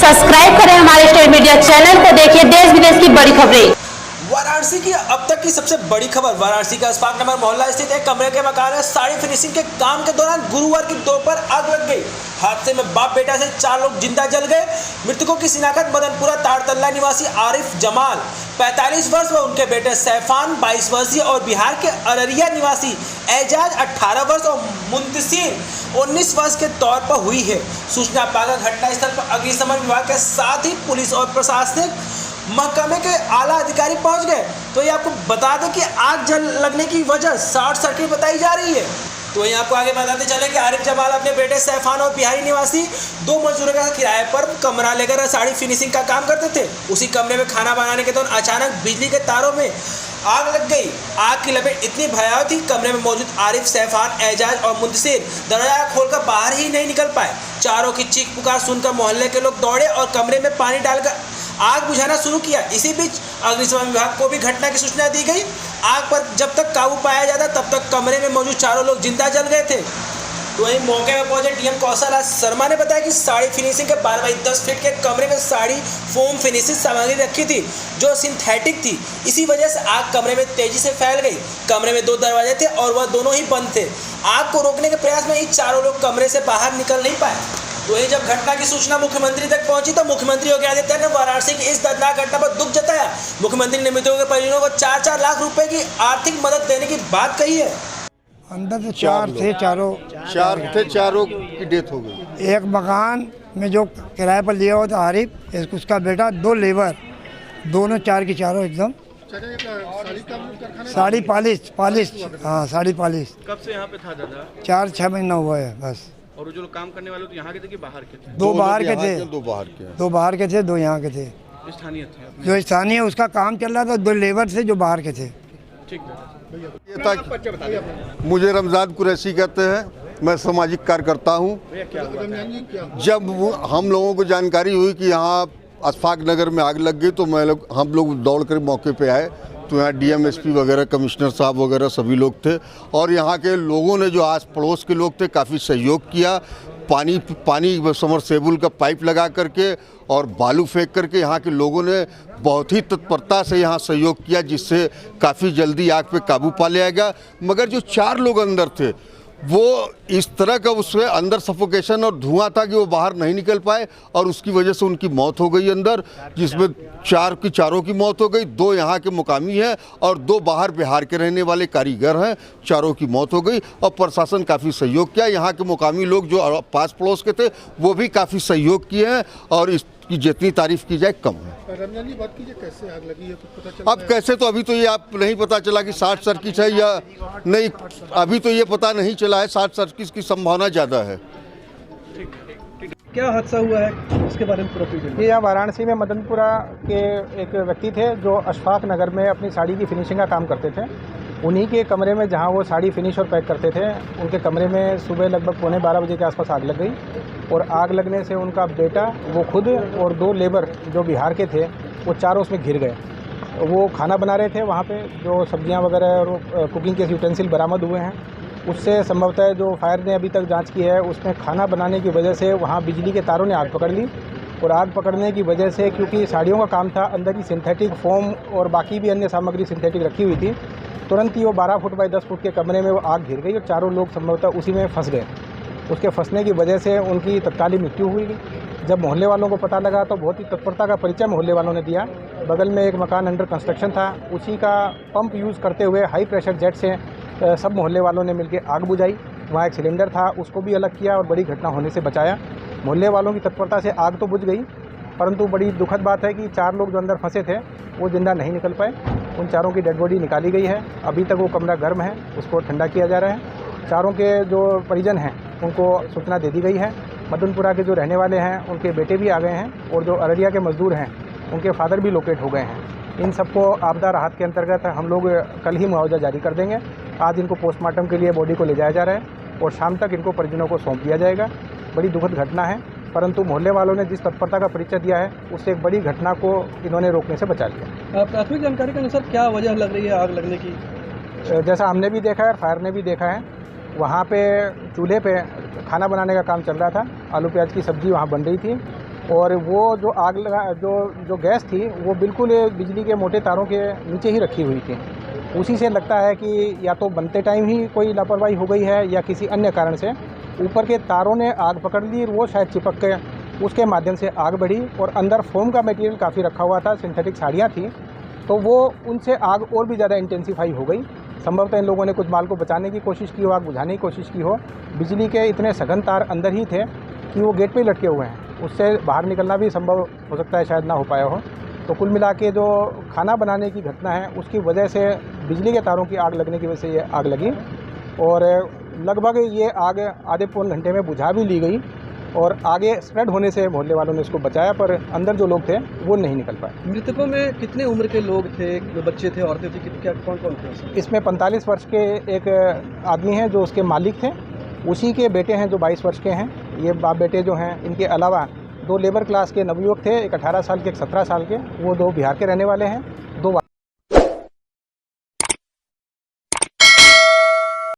Subscribe करें हमारे state media channel को, देखिए देश विदेश की बड़ी खबरें। वाराणसी की अब तक की सबसे बड़ी खबर। वाराणसी का अशफाक नगर मोहल्ला स्थित एक कमरे के मकान में साड़ी फिनिशिंग के काम के दौरान गुरुवार की दोपहर आग लग गई। हादसे में बाप बेटा से 4 लोग जिंदा जल गए। मृतकों की शिनाख्त मदनपुरा ताड़तल्ला निवासी आरिफ जमाल 45 वर्ष व उनके बेटे सैफान 22 वर्षीय और बिहार के अररिया निवासी एजाज 18 वर्ष और मुंतसिर 19 वर्ष के तौर पर हुई है। सूचना पाकर घटनास्थल पर अग्निशमन विभाग के साथ ही पुलिस और प्रशासनिक महकमे के आला अधिकारी पहुंच गए। तो ये आपको बता दें कि आग जल लगने की वजह शॉर्ट सर्किट बताई जा रही है। तो यहाँ आपको आगे बताते चले कि आरिफ जमाल अपने बेटे सैफान और बिहारी निवासी 2 मजदूरों का किराए पर कमरा लेकर साड़ी फिनिशिंग का काम करते थे। उसी कमरे में खाना बनाने के दौरान अचानक बिजली के तारों में आग लग गई। आग की लपेट इतनी भयावह थी, कमरे में मौजूद आरिफ, सैफान, एजाज और मुंतसिर दरवाजा खोलकर बाहर ही नहीं निकल पाए। चारों की चीख पुकार सुनकर मोहल्ले के लोग दौड़े और कमरे में पानी डालकर आग बुझाना शुरू किया। इसी बीच अग्निशमन विभाग को भी घटना की सूचना दी गई। आग पर जब तक काबू पाया जाता तब तक कमरे में मौजूद चारों लोग जिंदा जल गए थे। तो वहीं मौके पर पहुंचे डीएम कौशल शर्मा ने बताया कि साड़ी फिनिशिंग के 12 बाई 10 फीट के कमरे में साड़ी फोम फिनिशिंग सामग्री रखी थी जो सिंथेटिक थी। इसी वजह से आग कमरे में तेजी से फैल गई। कमरे में 2 दरवाजे थे और वह दोनों ही बंद थे। आग को रोकने के प्रयास में ही चारों लोग कमरे से बाहर निकल नहीं पाए। तो ये जब घटना की सूचना मुख्यमंत्री तक पहुंची तो मुख्यमंत्री योगी आदित्यनाथ ने वाराणसी की इस दर्दनाक घटना पर दुख जताया। मुख्यमंत्री ने मृतकों के परिजनों को 4-4 लाख रुपए की आर्थिक मदद देने की बात कही है। अंदर से 4 थे, चारों की डेथ हो गई। एक मकान में जो किराए पर लिया हुआ था आरिफ, उसका बेटा, 2 लेबर, दोनों 4 की चारों एकदम साड़ी पॉलिश। हाँ, साड़ी पॉलिश। कब से यहाँ पे था दादा? 4-6 महीना हुआ है बस। और जो लोग काम करने वाले तो यहाँ के थे कि बाहर के थे? 2 बाहर के थे, 2 बाहर के थे, 2 यहाँ के थे। स्थानीय थे? जो स्थानीय उसका काम चल रहा था, 2 लेबर से जो बाहर के थे। ठीक ये था, मुझे रमजान कुरैशी कहते हैं, मैं सामाजिक कार्यकर्ता हूँ। जब हम लोगों को जानकारी हुई कि यहाँ अशफाक नगर में आग लग गई तो हम लोग दौड़ कर मौके पे आए। तो यहाँ डीएम, एसपी वगैरह, कमिश्नर साहब वगैरह सभी लोग थे और यहाँ के लोगों ने, जो आस पड़ोस के लोग थे, काफ़ी सहयोग किया। पानी समरसेबुल का पाइप लगा करके और बालू फेंक करके यहाँ के लोगों ने बहुत ही तत्परता से यहाँ सहयोग किया, जिससे काफ़ी जल्दी आग पे काबू पा लिया गया। मगर जो 4 लोग अंदर थे वो इस तरह का उसमें अंदर सफोकेशन और धुआं था कि वो बाहर नहीं निकल पाए और उसकी वजह से उनकी मौत हो गई अंदर, जिसमें 4 की चारों की मौत हो गई। 2 यहाँ के मुकामी हैं और 2 बाहर बिहार के रहने वाले कारीगर हैं। चारों की मौत हो गई और प्रशासन काफ़ी सहयोग किया। यहाँ के मुकामी लोग जो पास पड़ोस के थे वो भी काफ़ी सहयोग किए हैं और इसकी जितनी तारीफ की जाए कम है। रमजान जी, बात कीजिए कैसे आग लगी है, कुछ पता चला? अब कैसे, तो अभी तो ये आप नहीं पता चला कि शॉर्ट सर्किट है या नहीं, अभी तो ये पता नहीं चला है। शॉर्ट सर्किट की संभावना ज़्यादा है। क्या हादसा हुआ है उसके बारे में पूरा? ये यहाँ वाराणसी में मदनपुरा के एक व्यक्ति थे जो अशफाक नगर में अपनी साड़ी की फिनिशिंग का काम करते थे। उन्हीं के कमरे में, जहाँ वो साड़ी फिनिश और पैक करते थे, उनके कमरे में सुबह लगभग 11:15 बजे के आसपास आग लग गई और आग लगने से उनका बेटा, वो खुद और 2 लेबर जो बिहार के थे, वो चारों उसमें घिर गए। वो खाना बना रहे थे वहाँ पे, जो सब्जियाँ वगैरह और कुकिंग के यूटेंसिल बरामद हुए हैं। उससे संभवतः जो फायर ने अभी तक जांच की है, उसमें खाना बनाने की वजह से वहाँ बिजली के तारों ने आग पकड़ ली और आग पकड़ने की वजह से, क्योंकि साड़ियों का काम था, अंदर की सिंथेटिक फोम और बाकी भी अन्य सामग्री सिंथेटिक रखी हुई थी, तुरंत ही वो 12 फुट बाई 10 फुट के कमरे में वो आग घिर गई और चारों लोग संभवतः उसी में फंस गए। उसके फंसने की वजह से उनकी तत्कालीन मृत्यु हुई। जब मोहल्ले वालों को पता लगा तो बहुत ही तत्परता का परिचय मोहल्ले वालों ने दिया। बगल में एक मकान अंडर कंस्ट्रक्शन था, उसी का पंप यूज़ करते हुए हाई प्रेशर जेट से सब मोहल्ले वालों ने मिलकर आग बुझाई। वहाँ एक सिलेंडर था, उसको भी अलग किया और बड़ी घटना होने से बचाया। मोहल्ले वालों की तत्परता से आग तो बुझ गई, परंतु बड़ी दुखद बात है कि 4 लोग जो अंदर फंसे थे वो जिंदा नहीं निकल पाए। उन चारों की डेड बॉडी निकाली गई है। अभी तक वो कमरा गर्म है, उसको ठंडा किया जा रहा है। चारों के जो परिजन हैं उनको सूचना दे दी गई है। मदनपुरा के जो रहने वाले हैं उनके बेटे भी आ गए हैं और जो अररिया के मजदूर हैं उनके फादर भी लोकेट हो गए हैं। इन सबको आपदा राहत के अंतर्गत हम लोग कल ही मुआवजा जारी कर देंगे। आज इनको पोस्टमार्टम के लिए बॉडी को ले जाया जा रहा है और शाम तक इनको परिजनों को सौंप दिया जाएगा। बड़ी दुखद घटना है, परंतु मोहल्ले वालों ने जिस तत्परता का परिचय दिया है उससे एक बड़ी घटना को इन्होंने रोकने से बचा लिया। प्राथमिक जानकारी के अनुसार क्या वजह लग रही है आग लगने की? जैसा हमने भी देखा है, फायर ने भी देखा है, वहाँ पे चूल्हे पे खाना बनाने का काम चल रहा था। आलू प्याज की सब्ज़ी वहाँ बन रही थी और वो जो आग लगा जो गैस थी वो बिल्कुल बिजली के मोटे तारों के नीचे ही रखी हुई थी। उसी से लगता है कि या तो बनते टाइम ही कोई लापरवाही हो गई है या किसी अन्य कारण से ऊपर के तारों ने आग पकड़ ली, वो शायद चिपक के उसके माध्यम से आग बढ़ी। और अंदर फोम का मटेरियल काफ़ी रखा हुआ था, सिंथेटिक साड़ियाँ थी, तो वो उनसे आग और भी ज़्यादा इंटेंसीफाई हो गई। संभवतः इन लोगों ने कुछ माल को बचाने की कोशिश की हो, आग बुझाने की कोशिश की हो। बिजली के इतने सघन तार अंदर ही थे कि वो गेट पे ही लटके हुए हैं, उससे बाहर निकलना भी संभव हो सकता है शायद ना हो पाया हो। तो कुल मिला के जो खाना बनाने की घटना है उसकी वजह से बिजली के तारों की आग लगने की वजह से ये आग लगी और लगभग ये आग आधे पौन घंटे में बुझा भी ली गई और आगे स्प्रेड होने से मोहल्ले वालों ने इसको बचाया, पर अंदर जो लोग थे वो नहीं निकल पाए। मृतकों में कितने उम्र के लोग थे, बच्चे थे, औरतें थी, क्या कौन कौन थे? इसमें 45 वर्ष के एक आदमी हैं जो उसके मालिक थे, उसी के बेटे हैं जो 22 वर्ष के हैं। ये बाप बेटे जो हैं, इनके अलावा 2 लेबर क्लास के नवयुवक थे, एक 18 साल के, एक 17 साल के, वो 2 बिहार के रहने वाले हैं।